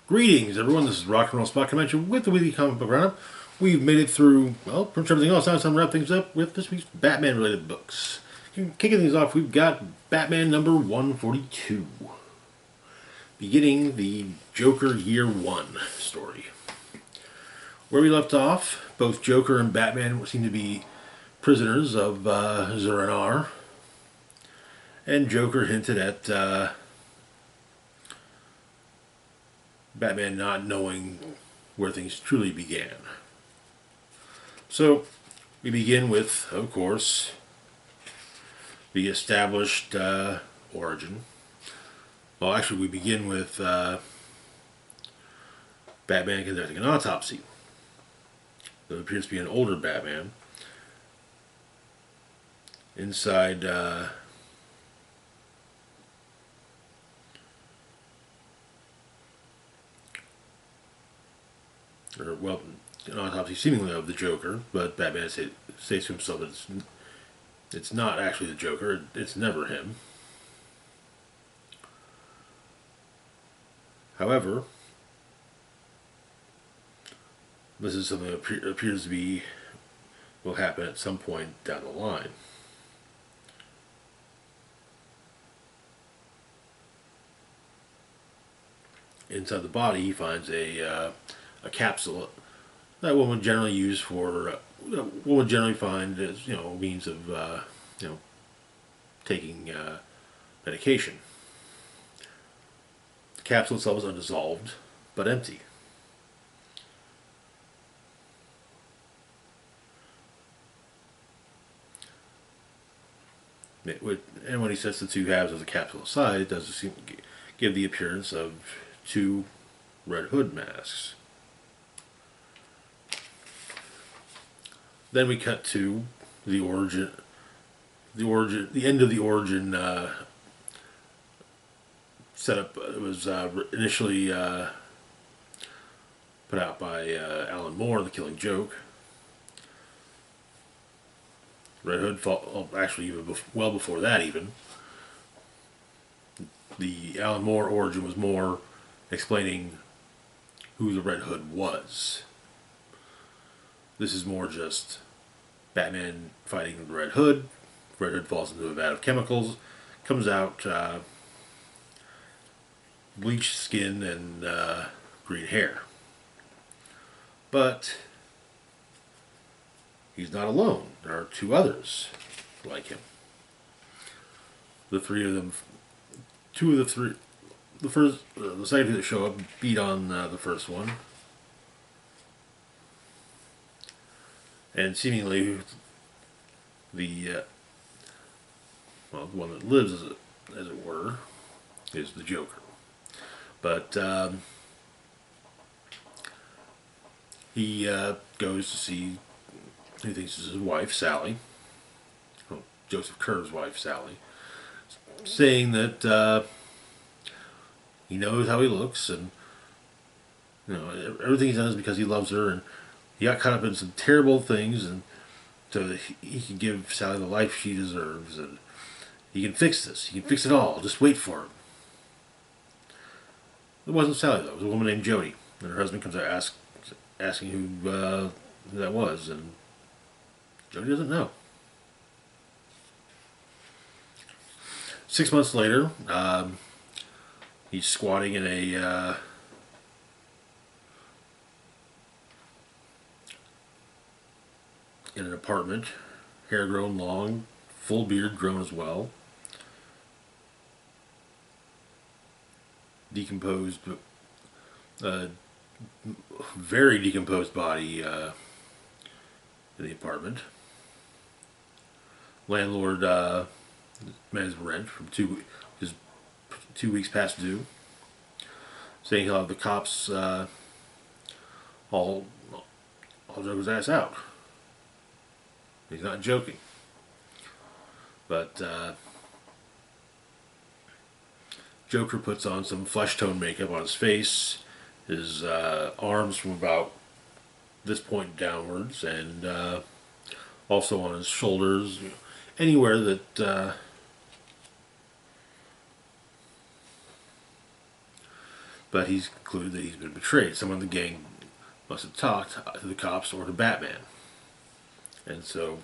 Greetings, everyone. This is Rock and Roll Spot Convention with the Weekly Comic Book Roundup. We've made it through, well, pretty much everything else. Now it's time to wrap things up with this week's Batman-related books. Kicking things off, we've got Batman number 142, beginning the Joker Year 1 story. Where we left off, both Joker and Batman seem to be prisoners of Zur-En-Arrh, and Joker hinted at Batman not knowing where things truly began. So, we begin with, of course, the established origin. Well, actually, we begin with Batman conducting an autopsy. There appears to be an older Batman inside an autopsy seemingly of the Joker, but Batman states to himself that it's not actually the Joker, it's never him. However, this is something that appears to be will happen at some point down the line. Inside the body, he finds a capsule that one would generally use for what would generally find as means of taking medication. The capsule itself is undissolved but empty. And when he sets the two halves of the capsule aside, it does seem to give the appearance of two Red Hood masks. Then we cut to the end of the origin setup. It was initially put out by Alan Moore, The Killing Joke. Red Hood, actually, even well before that, even. The Alan Moore origin was more explaining who the Red Hood was. This is more just Batman fighting the Red Hood. Red Hood falls into a vat of chemicals, comes out bleached skin and green hair. But he's not alone. There are two others like him. The three of them, two of the three, the second two that show up beat on the first one. And seemingly, the one that lives, as it were, is the Joker. But he goes to see who he thinks is his wife, Sally. Well, Joseph Kerr's wife, Sally. Saying that he knows how he looks, and everything he's done is because he loves her, and he got caught up in some terrible things, and so that he can give Sally the life she deserves, and he can fix this. He can fix it all. Just wait for him. It wasn't Sally, though. It was a woman named Jody, and her husband comes out asking who that was, and Jody doesn't know. 6 months later, he's squatting in an apartment, hair grown long, full beard grown as well, decomposed, very decomposed body in the apartment. Landlord demands rent from 2 weeks past due, saying he'll have the cops all drug his ass out. He's not joking. But Joker puts on some flesh tone makeup on his face, his arms from about this point downwards, and also on his shoulders, anywhere that but he's concluded that he's been betrayed. Someone in the gang must have talked to the cops or to Batman. And so,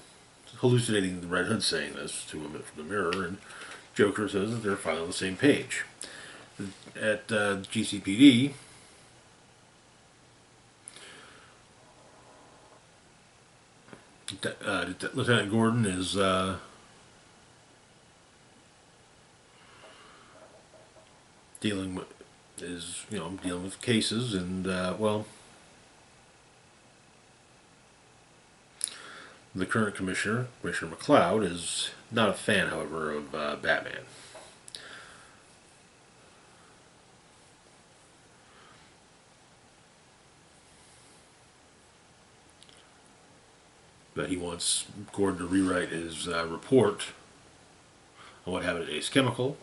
hallucinating the Red Hood saying this to him from the mirror, and Joker says that they're finally on the same page. At GCPD, Lieutenant Gordon is dealing with cases, and the current commissioner, Commissioner McCloud, is not a fan, however, of Batman. But he wants Gordon to rewrite his report on what happened at Ace Chemical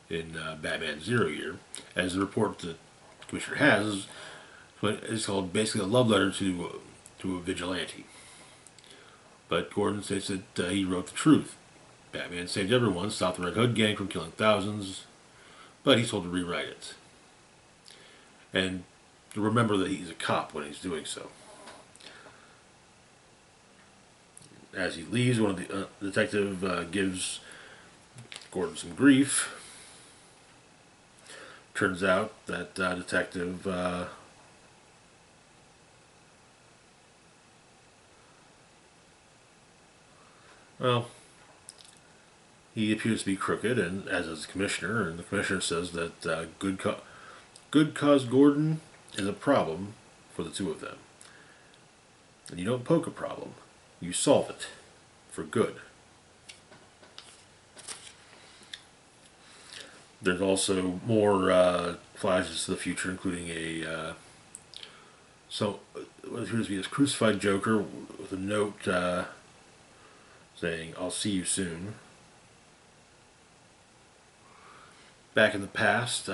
in Batman Zero Year, as the report that the Commissioner has is called basically a love letter to a vigilante. But Gordon states that he wrote the truth. Batman saved everyone, stopped the Red Hood gang from killing thousands, but he's told to rewrite it. And to remember that he's a cop when he's doing so. As he leaves, one of the detective gives Gordon some grief. Turns out that detective he appears to be crooked, and as is the commissioner, and the commissioner says that good cause Gordon is a problem for the two of them. And you don't poke a problem, you solve it for good. There's also more flashes to the future, including what appears to be this crucified Joker with a note saying, "I'll see you soon." Back in the past,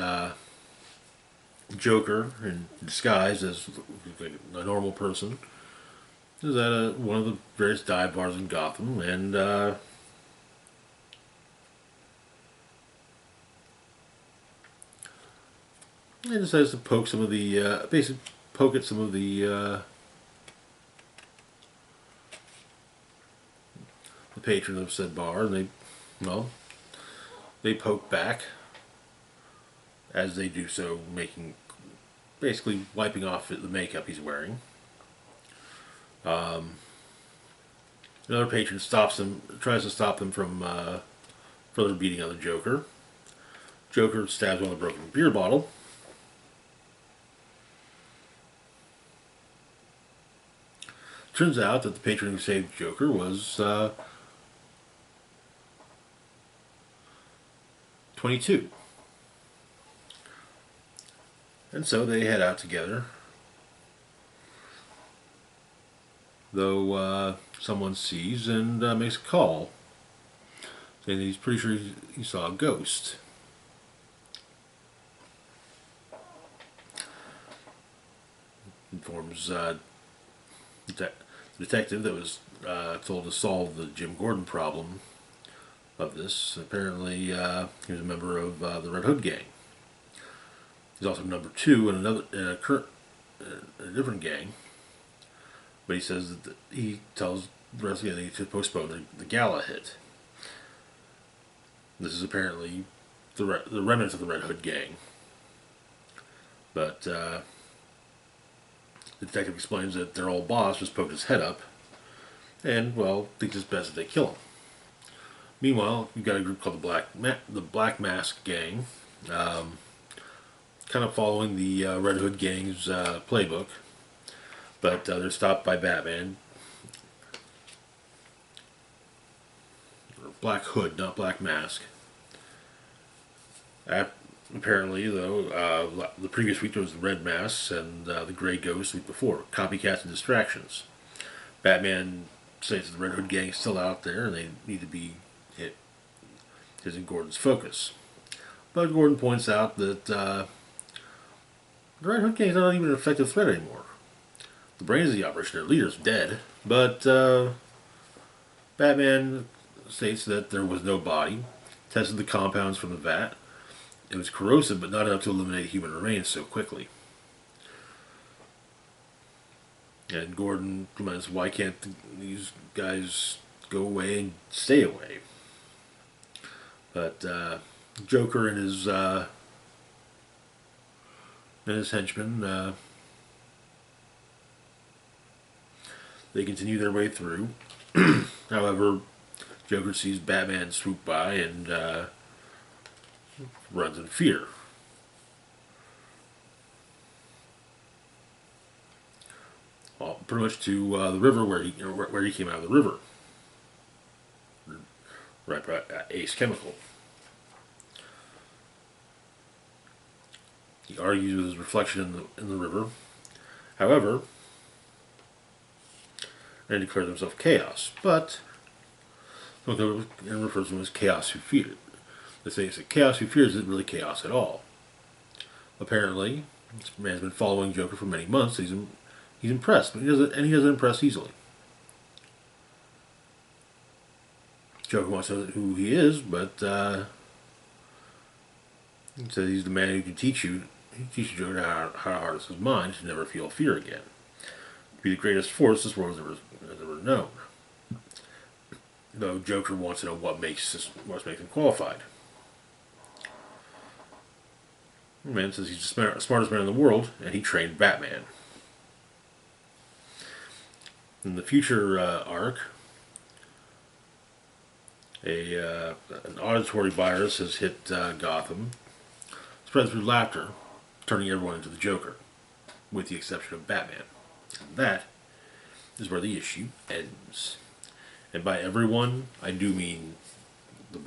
Joker, in disguise as a normal person, is at one of the various dive bars in Gotham, and he decides to poke some of the poke at some of the patrons of said bar, and they poke back as they do so, basically wiping off the makeup he's wearing. Another patron tries to stop them from further beating on the Joker. Joker stabs one with a broken beer bottle. Turns out that the patron who saved Joker was 22. And so they head out together. Though someone sees and makes a call, saying that he's pretty sure he saw a ghost. Informs the detective that was told to solve the Jim Gordon problem of this. Apparently, he was a member of the Red Hood gang. He's also number 2 in a different gang. But he says that he tells the rest of the gang to postpone the gala hit. This is apparently the remnants of the Red Hood gang. But the detective explains that their old boss just poked his head up, and thinks it's best that they kill him. Meanwhile, you've got a group called the Black Mask Gang, kind of following the Red Hood gang's playbook, but they're stopped by Batman. Black Hood, not Black Mask. Apparently, though, the previous week there was the Red Masks and the Grey Ghost the week before. Copycats and distractions. Batman says the Red Hood gang is still out there and they need to be his and Gordon's focus. But Gordon points out that the Red Hood gang is not even an effective threat anymore. The brains of the operation, their leader's dead, but Batman states that there was no body, tested the compounds from the vat, It was corrosive, but not enough to eliminate human remains so quickly. And Gordon comments, why can't these guys go away and stay away? But Joker and his henchmen, they continue their way through. However, Joker sees Batman swoop by and runs in fear. Well, pretty much to the river where he came out of the river, right by Ace Chemical. He argues with his reflection in the river. However, and declares himself Chaos, but and refers to him as Chaos who feared. They say that Chaos who fears isn't really chaos at all. Apparently, this man's been following Joker for many months. He's impressed, but he doesn't impress easily. Joker wants to know who he is, but he says he's the man who can teach you Joker how to harness his mind to never feel fear again. Be the greatest force this world has ever known. Though Joker wants to know what makes him qualified. The man says he's the smartest man in the world, and he trained Batman. In the future arc, an auditory virus has hit Gotham, spread through laughter, turning everyone into the Joker, with the exception of Batman. And that is where the issue ends. And by everyone, I do mean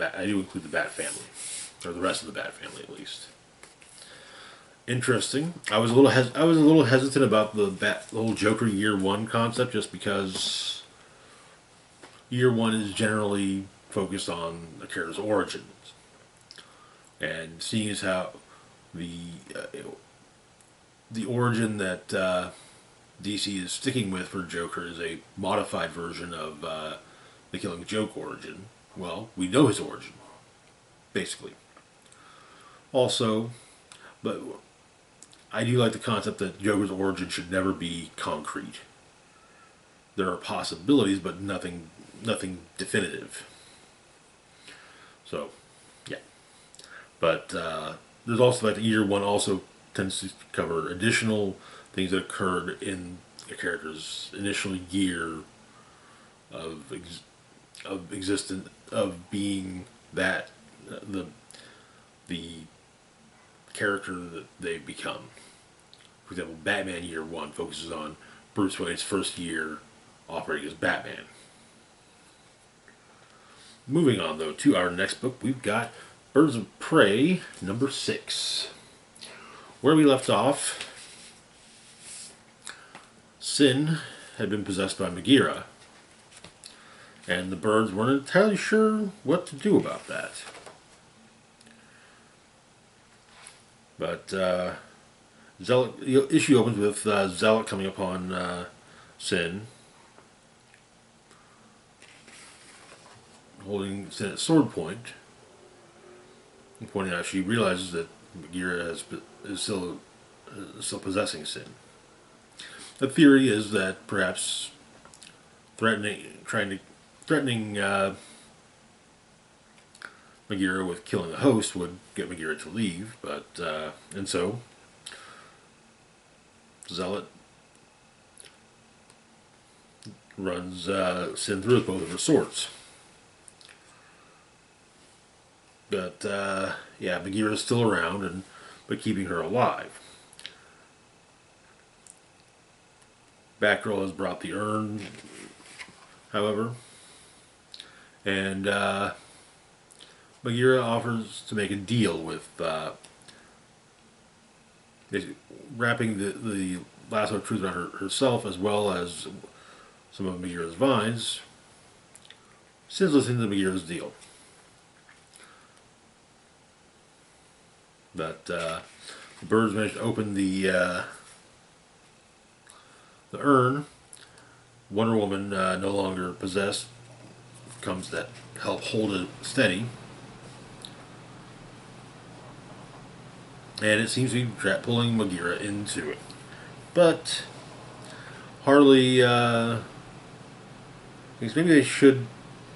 I do include the Bat family, or the rest of the Bat family at least. Interesting. I was a little hesitant about the whole Joker Year One concept, just because Year One is generally focused on the character's origins, and seeing as how the origin that DC is sticking with for Joker is a modified version of the Killing Joke origin. Well, we know his origin, basically. Also, but I do like the concept that Joker's origin should never be concrete. There are possibilities, but nothing definitive. So, yeah. But there's also the fact that Year One also tends to cover additional things that occurred in a character's initial year of existence, of being that the character that they become. For example, Batman Year One focuses on Bruce Wayne's first year operating as Batman. Moving on, though, to our next book, we've got Birds of Prey, number 6. Where we left off, Sin had been possessed by Megara, and the birds weren't entirely sure what to do about that. But Zealot, the issue opens with Zealot coming upon Sin, holding Sin at sword point, and pointing out she realizes that Megara is still possessing Sin. The theory is that perhaps threatening Megara with killing the host would get Megara to leave, but and so Zealot runs Sin through with both of her swords. But yeah, Megara is still around, but keeping her alive. Batgirl has brought the urn, however, and Megara offers to make a deal with wrapping the lasso of truth around herself, as well as some of Megara's vines. Sin's listening to Megara's deal. But the birds managed to open the urn. Wonder Woman, no longer possessed, comes to help hold it steady. and it seems to be pulling Bagheera into it. But Harley thinks maybe they should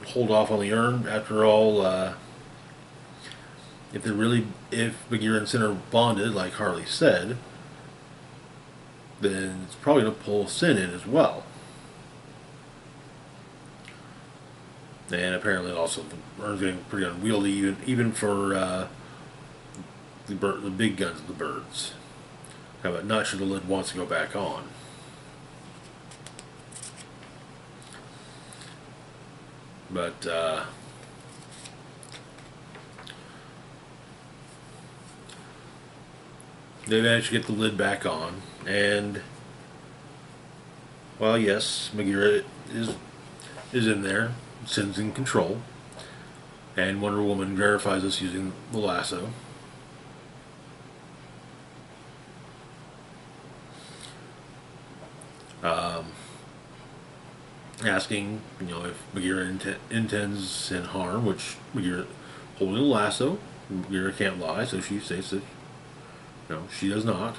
hold off on the urn. After all, if Bagheera and Sin are bonded, like Harley said, then it's probably going to pull Sin in as well. And apparently, also the urn's getting pretty unwieldy, even for the big guns of the birds. I'm not sure the lid wants to go back on. But they managed to get the lid back on, and well, yes, Bagheera is in there. Sin's in control, and Wonder Woman verifies this using the lasso. Asking, if Bagheera intends Sin harm, which Bagheera holding the lasso, Bagheera can't lie, so she states that she does not,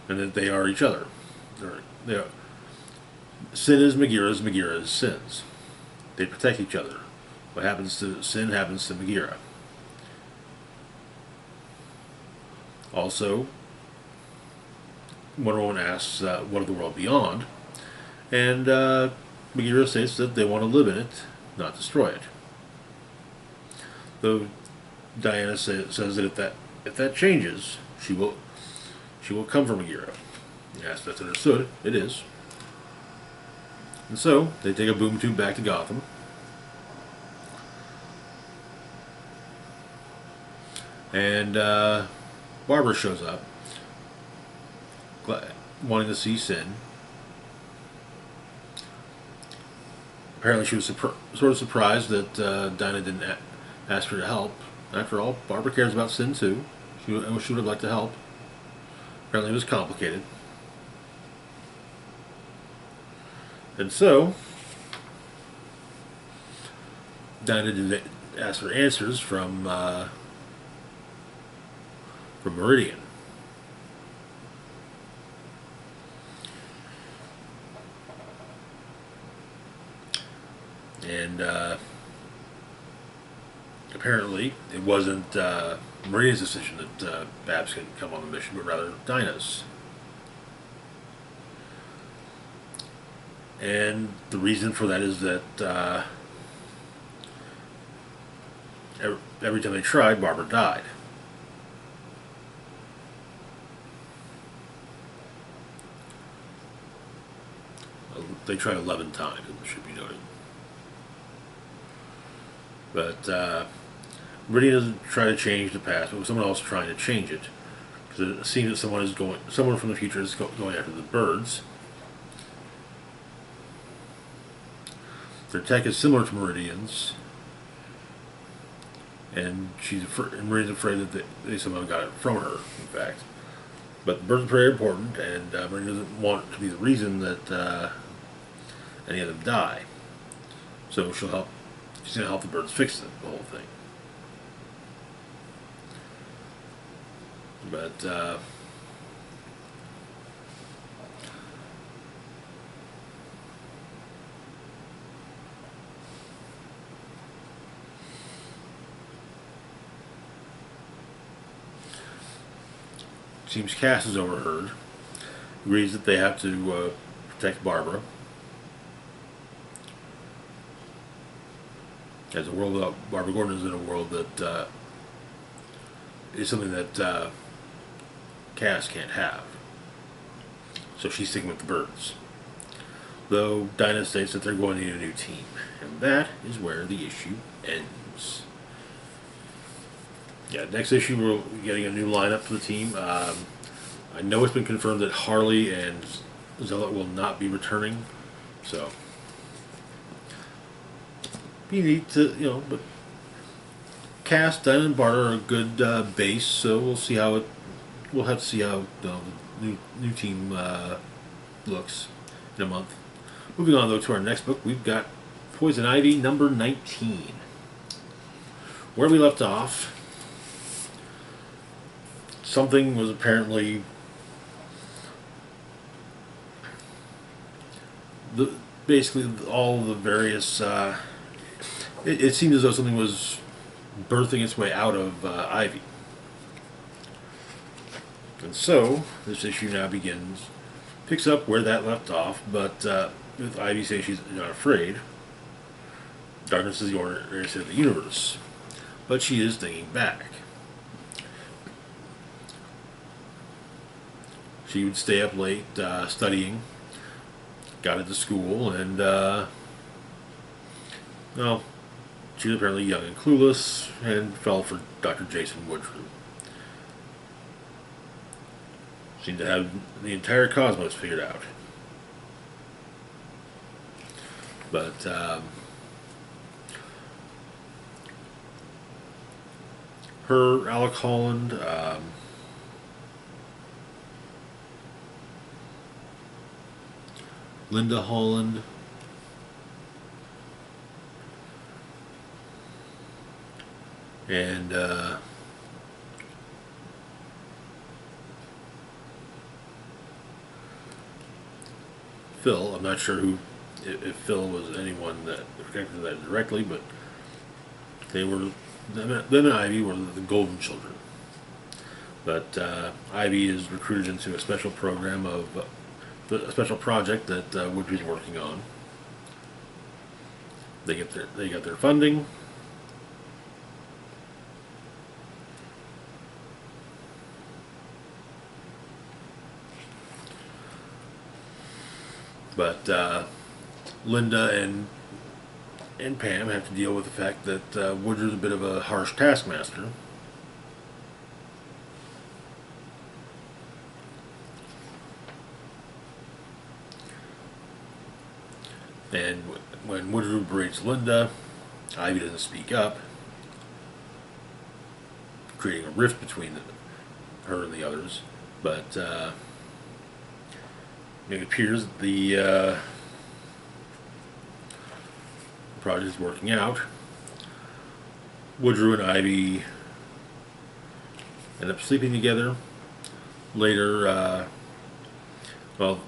and that they are each other. Sin is Bagheera's, Bagheera is Sin's. They protect each other. What happens to Sin happens to Bagheera. Also, Wonder Woman asks, what of the world beyond? And Bagheera states that they want to live in it, not destroy it. Though Diana says that if that changes, she will come for Bagheera. Yes, that's understood. It is. And so they take a boom tube back to Gotham. And Barbara shows up, wanting to see Sin. Apparently she was sort of surprised that Dinah didn't ask her to help. After all, Barbara cares about Sin too. She would have liked to help. Apparently it was complicated. And so, Dinah did ask for answers from Meridian. And apparently it wasn't Meridian's decision that Babs could come on the mission, but rather Dinah's. And the reason for that is that every time they tried, Barbara died. They tried 11 times, it should be noted. But Meridian doesn't try to change the past, but someone else trying to change it. Because it seems that someone from the future is going after the birds. Their tech is similar to Meridian's, and Meridian's afraid that they somehow got it from her, in fact. But the birds are very important, and Meridian doesn't want it to be the reason that any of them die. So she's going to help the birds fix the whole thing. But seems Cass is overheard. Agrees that they have to protect Barbara. As a world without Barbara Gordon is in a world that is something that Cass can't have. So she's sticking with the birds. Though Dinah states that they're going to need a new team. And that is where the issue ends. Yeah, next issue we're getting a new lineup for the team. I know it's been confirmed that Harley and Zealot will not be returning. So be neat to, but Cass, Dinah, and Barbara are a good base, so we'll have to see how the new team looks in a month. Moving on, though, to our next book, we've got Poison Ivy number 19. Where we left off, something was apparently basically all the various. It seems as though something was birthing its way out of Ivy, and so this issue now picks up where that left off. But with Ivy saying she's not afraid, darkness is the ordinary state of the universe, but she is thinking back. She would stay up late studying, got into school, and, well, she was apparently young and clueless, and fell for Dr. Jason Woodrue. Seemed to have the entire cosmos figured out. But, her, Alec Holland, Linda Holland, and Phil. I'm not sure if Phil was anyone that connected to that directly, but they were, them and Ivy were the Golden Children. But Ivy is recruited into a special program of a special project that Woodrue's working on. They got their funding. But Linda and Pam have to deal with the fact that Woodrue's a bit of a harsh taskmaster. And when Woodrue berates Linda, Ivy doesn't speak up, creating a rift between her and the others. But it appears that the project is working out. Woodrue and Ivy end up sleeping together. Later, well,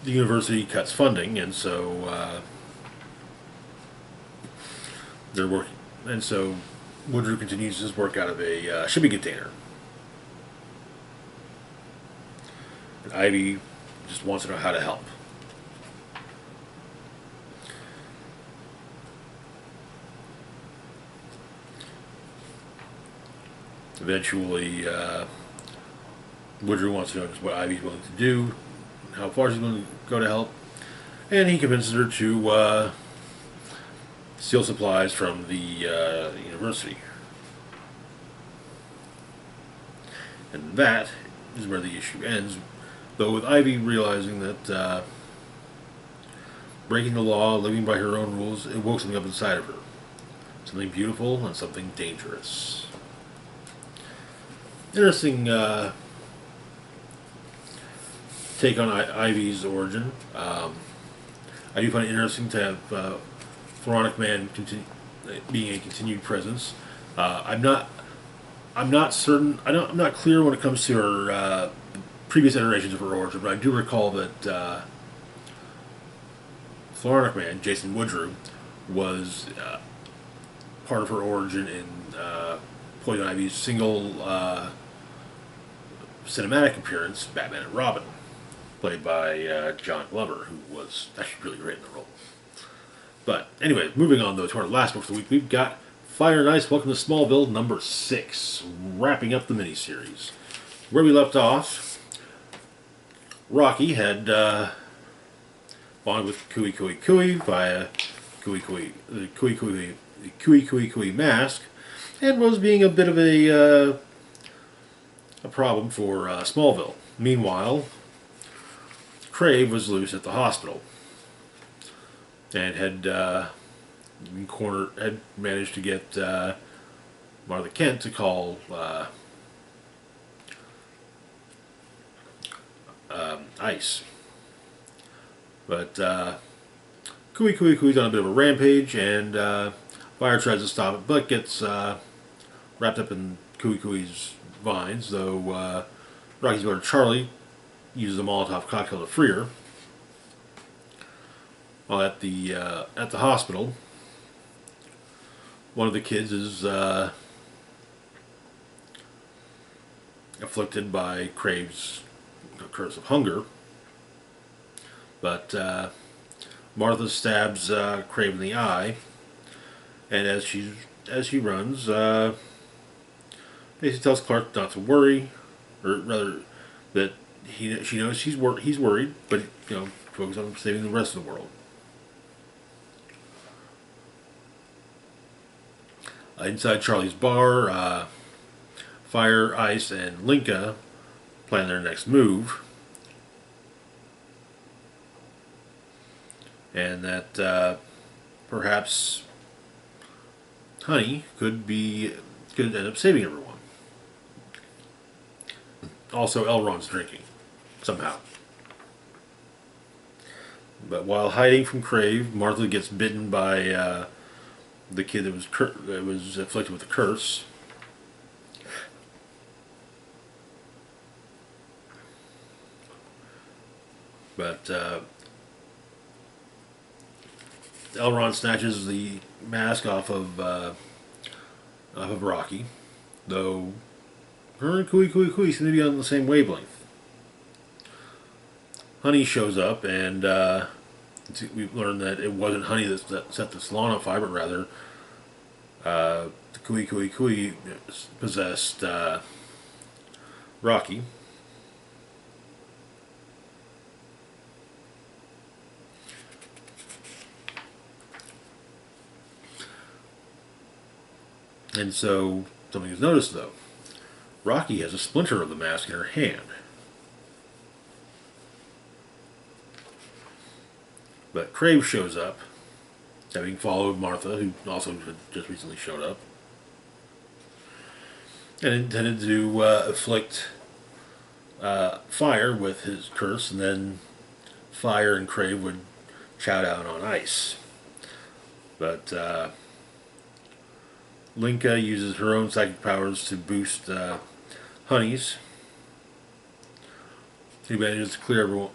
the university cuts funding, and so they're working. And so Woodrue continues his work out of a shipping container. And Ivy just wants to know how to help. Eventually, Woodrue wants to know what Ivy's willing to do, how far she's willing to go to help, and he convinces her to steal supplies from the university. And that is where the issue ends, though with Ivy realizing that breaking the law, living by her own rules, it woke something up inside of her. Something beautiful and something dangerous. Interesting take on Ivy's origin. I do find it interesting to have Floronic Man being a continued presence. I'm not certain. I'm not clear when it comes to her previous iterations of her origin, but I do recall that Floronic Man, Jason Woodrue, was part of her origin in Poison Ivy's single cinematic appearance, Batman and Robin, played by John Glover, who was actually really great in the role. But anyway, moving on though to our last book of the week, we've got Fire and Ice. Welcome to Smallville number 6, wrapping up the miniseries. Where we left off, Rocky had bonded with Kui Kui Kui via the Kui Kui mask, and was being a bit of a problem for Smallville. Meanwhile, Crave was loose at the hospital and had managed to get Martha Kent to call Ice. But Kui Kui Kui's on a bit of a rampage, and Fire tries to stop it, but gets wrapped up in Kui Kui's vines, though Rocky's brother Charlie uses a Molotov cocktail to free her. While at the hospital, one of the kids is afflicted by Crave's curse of hunger, but Martha stabs Crave in the eye, and as she runs, basically tells Clark not to worry, or rather that she knows he's worried, but focus on saving the rest of the world. Inside Charlie's bar, Fire, Ice, and Linka plan their next move, and that perhaps Honey could end up saving everyone. Also, Elrond's drinking somehow. But while hiding from Crave, Martha gets bitten by the kid that was afflicted with a curse. But Elrond snatches the mask off of Rocky, though her and Kui seem to be on the same wavelength. Honey shows up, and we've learned that it wasn't Honey that set the salon on fire, but rather Kui possessed Rocky. And so, something is noticed though. Rocky has a splinter of the mask in her hand. But Crave shows up, having followed Martha, who also had just recently showed up, and intended to afflict Fire with his curse, and then Fire and Crave would chow down on Ice. But Linka uses her own psychic powers to boost Honey's, who manages to clear everyone.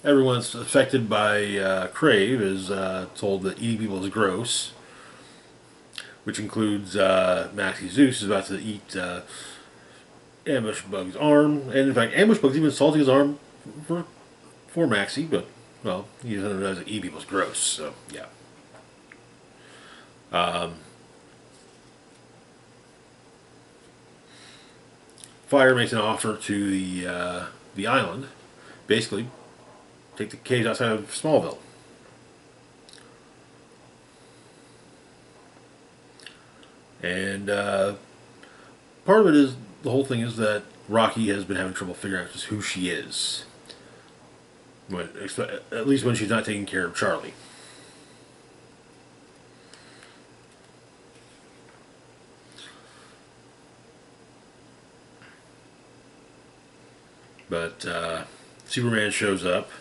Everyone that's affected by Crave is told that eating people is gross, which includes Maxie Zeus, who's about to eat Ambush Bug's arm, and in fact, Ambush Bug's even salting his arm for Maxie, but well, he doesn't realize that eating people is gross, so yeah. Fire makes an offer to the island, basically take the cage outside of Smallville. And part of it is, the whole thing is that Rocky has been having trouble figuring out just who she is. At least when she's not taking care of Charlie. But Superman shows up.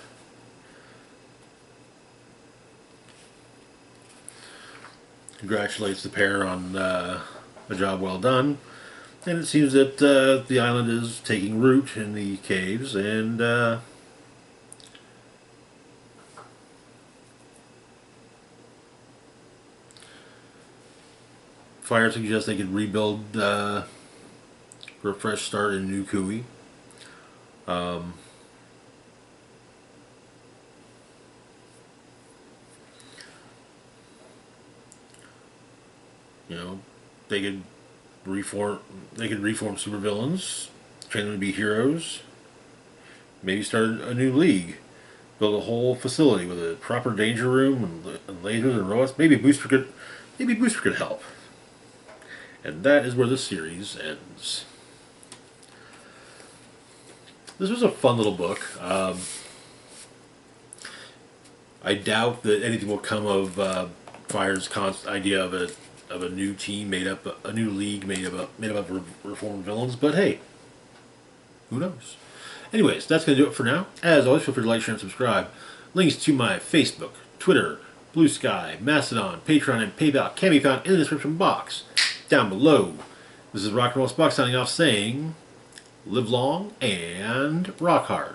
Congratulates the pair on a job well done. And it seems that the island is taking root in the caves, and Fire suggests they could rebuild for a fresh start in New Kui. They could reform supervillains, train them to be heroes, maybe start a new league, build a whole facility with a proper danger room and lasers and robots. Maybe Booster could help. And that is where the series ends. This was a fun little book. I doubt that anything will come of Fire's idea of a new team a new league made up of reformed villains. But hey, who knows? Anyways, that's going to do it for now. As always, feel free to like, share, and subscribe. Links to my Facebook, Twitter, Blue Sky, Mastodon, Patreon, and PayPal can be found in the description box down below. This is Rock and Roll Spock signing off saying, live long and rock hard.